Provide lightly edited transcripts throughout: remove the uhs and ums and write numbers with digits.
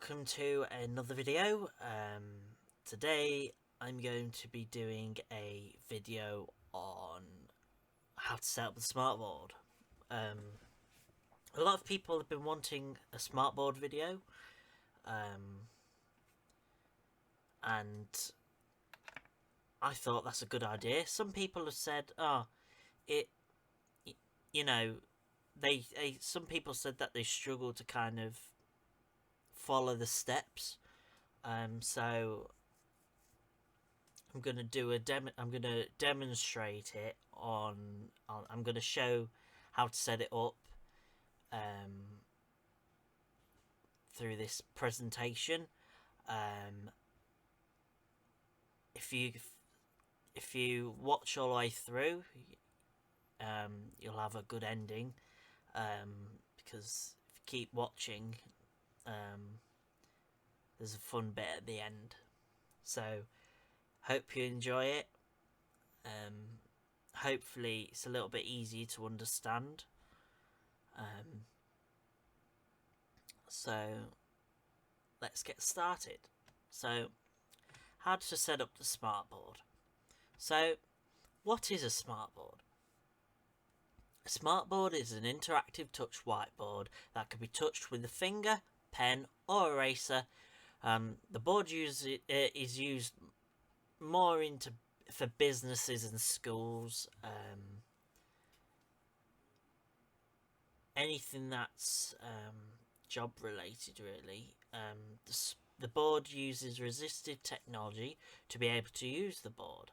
welcome to another video. Today I'm going to be doing a video on how to set up the smartboard. A lot of people have been wanting a smartboard video, and I thought that's a good idea. Some people have said, some people said that they struggle to kind of follow the steps. So I'm gonna do I'm gonna demonstrate it I'm gonna show how to set it up through this presentation. If you watch all the way through, you'll have a good ending. Because if you keep watching, there's a fun bit at the end. So hope you enjoy it. Hopefully it's a little bit easier to understand. So let's get started. So how to set up the smartboard. So what is a smartboard? A smartboard is an interactive touch whiteboard that can be touched with a finger, pen or eraser. The board is used more for businesses and schools. Anything that's job related, really. The board uses resistive technology to be able to use the board.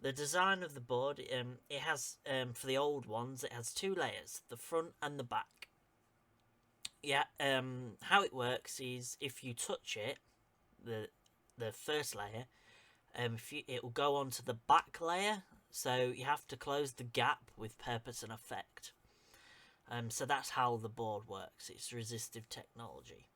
The design of the board, it has, for the old ones, it has two layers, the front and the back. How it works is if you touch it, the first layer, it will go onto the back layer, so you have to close the gap with purpose and effect. So that's how the board works. It's resistive technology.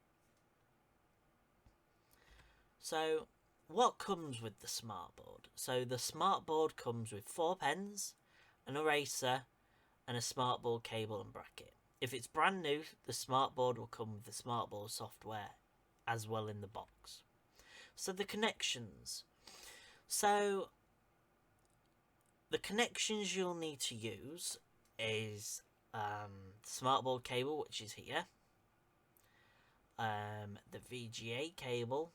So what comes with the smartboard? So the smartboard comes with 4 pens, an eraser, and a smartboard cable and bracket. If it's brand new, the smartboard will come with the smartboard software as well in the box. So the connections. So the connections you'll need to use is smartboard cable, which is here, the VGA cable,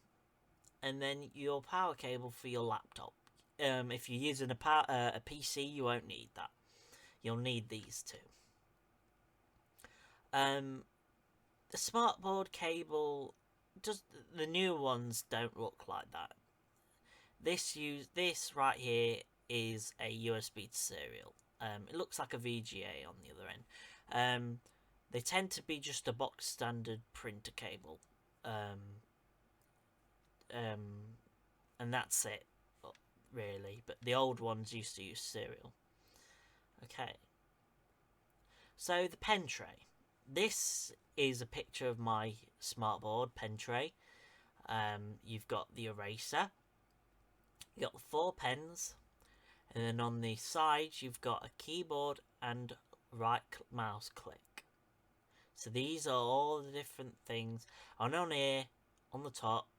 and then your power cable for your laptop. If you're using a PC, you won't need that. You'll need these two. The smartboard cable, the new ones don't look like that. This right here is a USB to serial. It looks like a VGA on the other end. They tend to be just a box standard printer cable. And that's it, really. But the old ones used to use serial. Okay. So the pen tray. This is a picture of my smartboard pen tray. You've got the eraser. You've got the 4 pens. And then on the side, you've got a keyboard and right mouse click. So these are all the different things. And on here, on the top,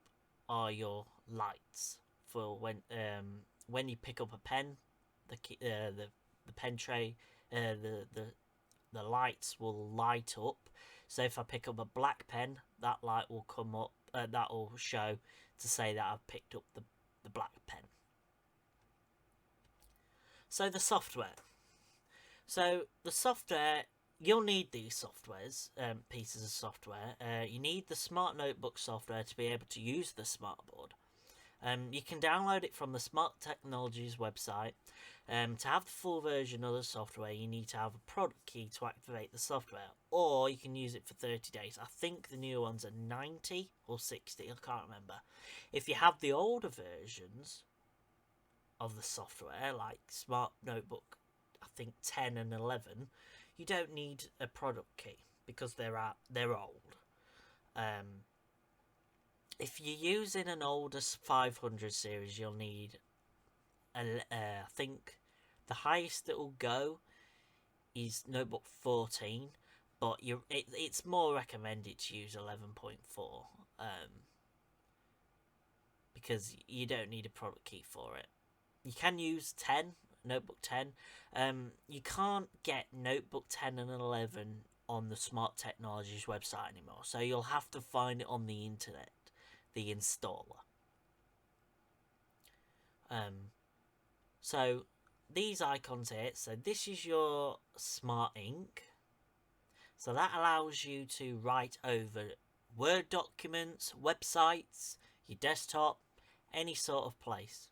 are your lights for when you pick up a pen. The pen tray, the lights will light up. So if I pick up a black pen, that light will come up. That will show to say that I've picked up the black pen. So the software. So the software, you'll need these softwares, pieces of software. You need the Smart Notebook software to be able to use the smartboard. You can download it from the Smart Technologies website. To have the full version of the software, you need to have a product key to activate the software, or you can use it for 30 days. I think the new ones are 90 or 60, I can't remember. If you have the older versions of the software, like Smart Notebook, I think 10 and 11, you don't need a product key because they're old. If you're using an older 500 series, you'll need I think the highest that will go is Notebook 14, but it's more recommended to use 11.4 because you don't need a product key for it. You can use 10, Notebook 10. You can't get Notebook 10 and 11 on the Smart Technologies website anymore, so you'll have to find it on the internet, the installer. So these icons here, so this is your Smart Ink. So that allows you to write over Word documents, websites, your desktop, any sort of place.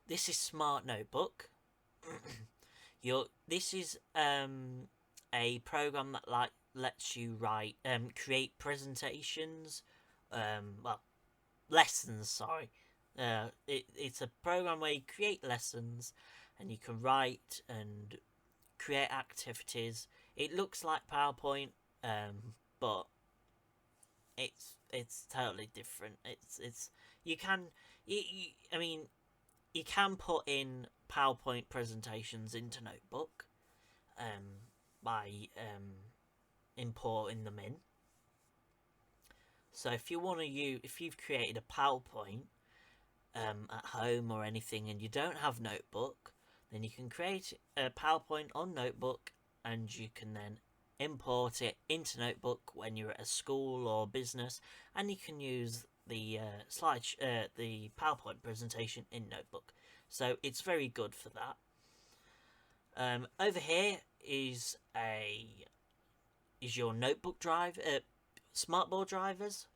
This is Smart Notebook. This is a program that lets you write, create presentations, lessons. Sorry, it's a program where you create lessons, and you can write and create activities. It looks like PowerPoint, but it's totally different. You can put in PowerPoint presentations into Notebook by importing them in. So if you've created a PowerPoint at home or anything and you don't have Notebook, then you can create a PowerPoint on Notebook and you can then import it into Notebook when you're at a school or business, and you can use the the PowerPoint presentation in Notebook. So it's very good for that. Over here is your Notebook drive, Smartboard drivers.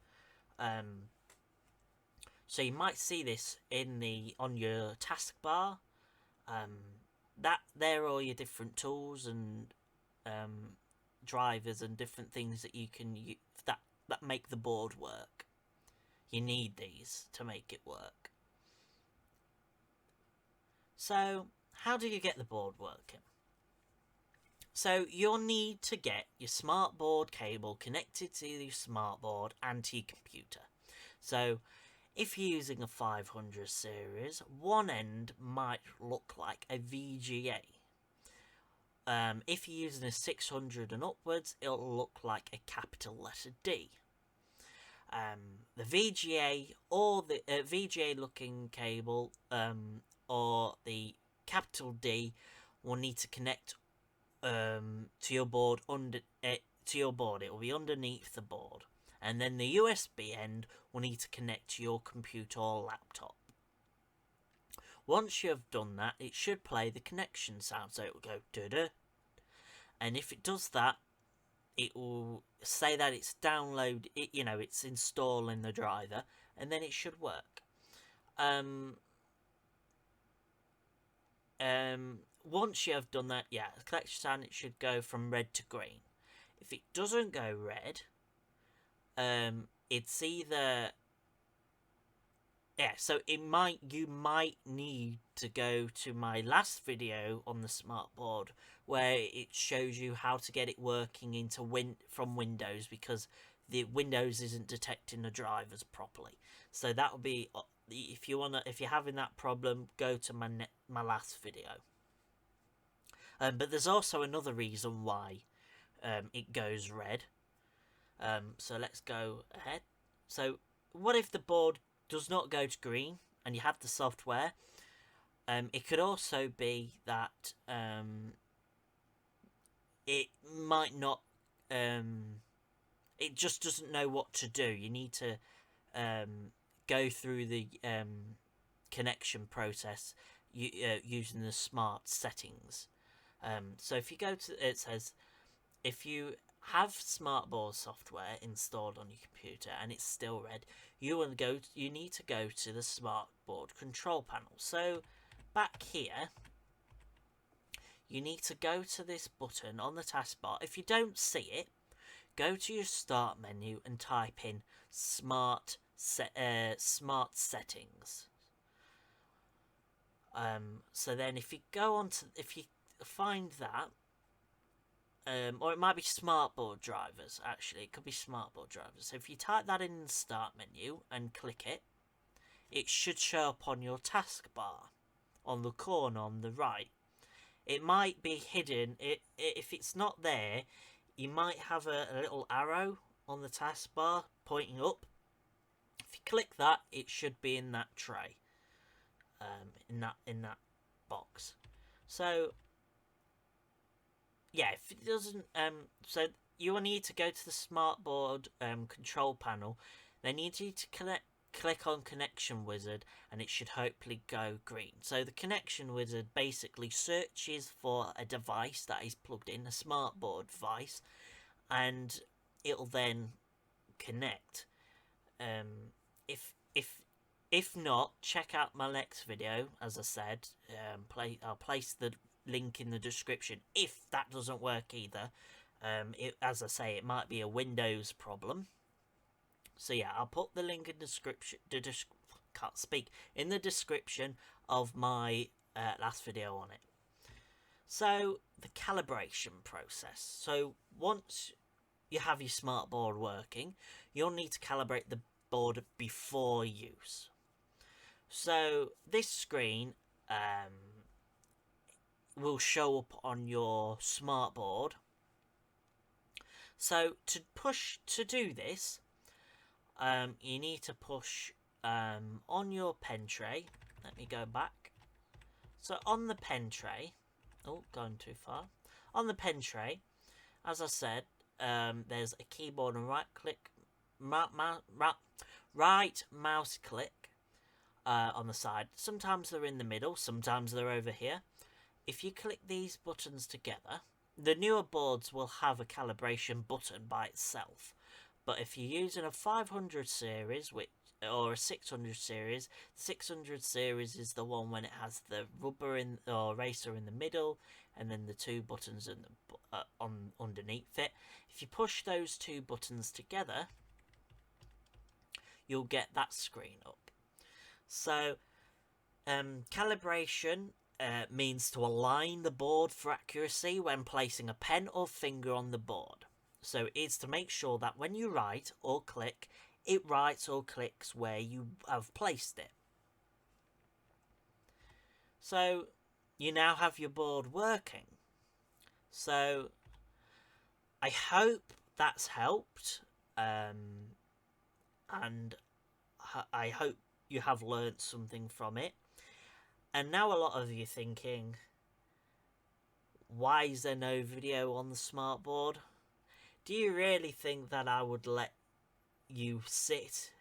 So you might see this on your taskbar. There are all your different tools and drivers and different things that you can use that make the board work. You need these to make it work. So how do you get the board working? So you'll need to get your smartboard cable connected to your smartboard and to your computer. So if you're using a 500 series, one end might look like a VGA. If you're using a 600 and upwards, it'll look like a capital letter D. The VGA or the VGA looking cable or the capital D will need to connect to your board It will be underneath the board, and then the USB end will need to connect to your computer or laptop. Once you have done that, it should play the connection sound, so it will go da-da, and if it does that, it will say that it's it's installing the driver, and then it should work. Once you have done that, the collection sound, it should go from red to green. If it doesn't go red, it's either so you might need to go to my last video on the smartboard where it shows you how to get it working from Windows, because the Windows isn't detecting the drivers properly. So that will be, if you're having that problem, go to my last video. But there's also another reason why it goes red. So let's go ahead. So what if the board does not go to green and you have the software? It could also be that it might not, it just doesn't know what to do. You need to go through the connection process using the smart settings. So if you go to, it says, if you have smartboard software installed on your computer and it's still red, you need to go to the smartboard control panel. So back here, you need to go to this button on the taskbar. If you don't see it, go to your start menu and type in smart settings. So then if you find that, or it might be smartboard drivers, actually. It could be smartboard drivers. So if you type that in the start menu and click it, it should show up on your taskbar on the corner on the right. it might be hidden. If it's not there, you might have a little arrow on the taskbar pointing up. If you click that, it should be in that tray, in that box. So yeah, if it doesn't, so you will need to go to the smartboard control panel. Then you need to click on connection wizard, and it should hopefully go green. So the connection wizard basically searches for a device that is plugged in, a smartboard device, and it'll then connect. If not, check out my next video. As I said, I'll place the link in the description if that doesn't work either. As I say, it might be a Windows problem. So yeah, I'll put the link in the description. Can't speak, in the description of my last video on it. So the calibration process. So once you have your smartboard working, you'll need to calibrate the board before use. So this screen will show up on your smartboard. So to do this, you need to push on your pen tray. Let me go back. So on the pen tray, oh, going too far. On the pen tray, as I said, there's a keyboard and right mouse click on the side. Sometimes they're in the middle, sometimes they're over here. If you click these buttons together, the newer boards will have a calibration button by itself. But if you're using a 500 series or a 600 series, 600 series is the one when it has the rubber or eraser in the middle, and then the two buttons in the underneath it. If you push those two buttons together, you'll get that screen up. So calibration means to align the board for accuracy when placing a pen or finger on the board. So it's to make sure that when you write or click, it writes or clicks where you have placed it. So you now have your board working. So I hope that's helped, and I hope you have learnt something from it. And now a lot of you thinking, why is there no video on the smartboard? Do you really think that I would let you sit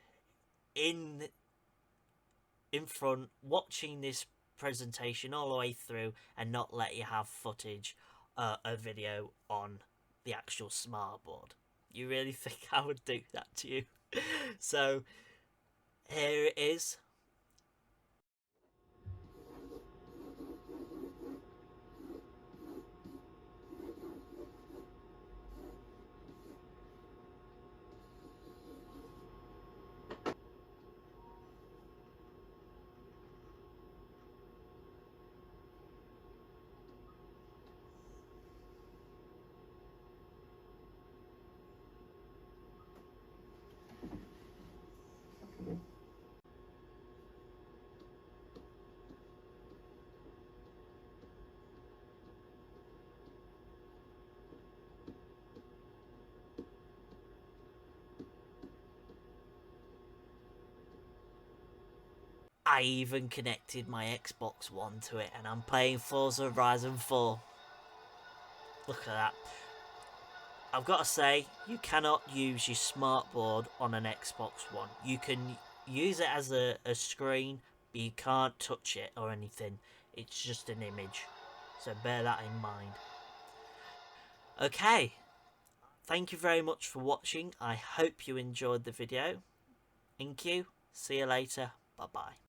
in front watching this presentation all the way through and not let you have footage, a video on the actual smartboard? You really think I would do that to you? So here it is. I even connected my Xbox One to it, and I'm playing Forza Horizon 4. Look at that. I've got to say, you cannot use your smartboard on an Xbox One. You can use it as a screen, but you can't touch it or anything. It's just an image. So bear that in mind. Okay. Thank you very much for watching. I hope you enjoyed the video. Thank you. See you later. Bye-bye.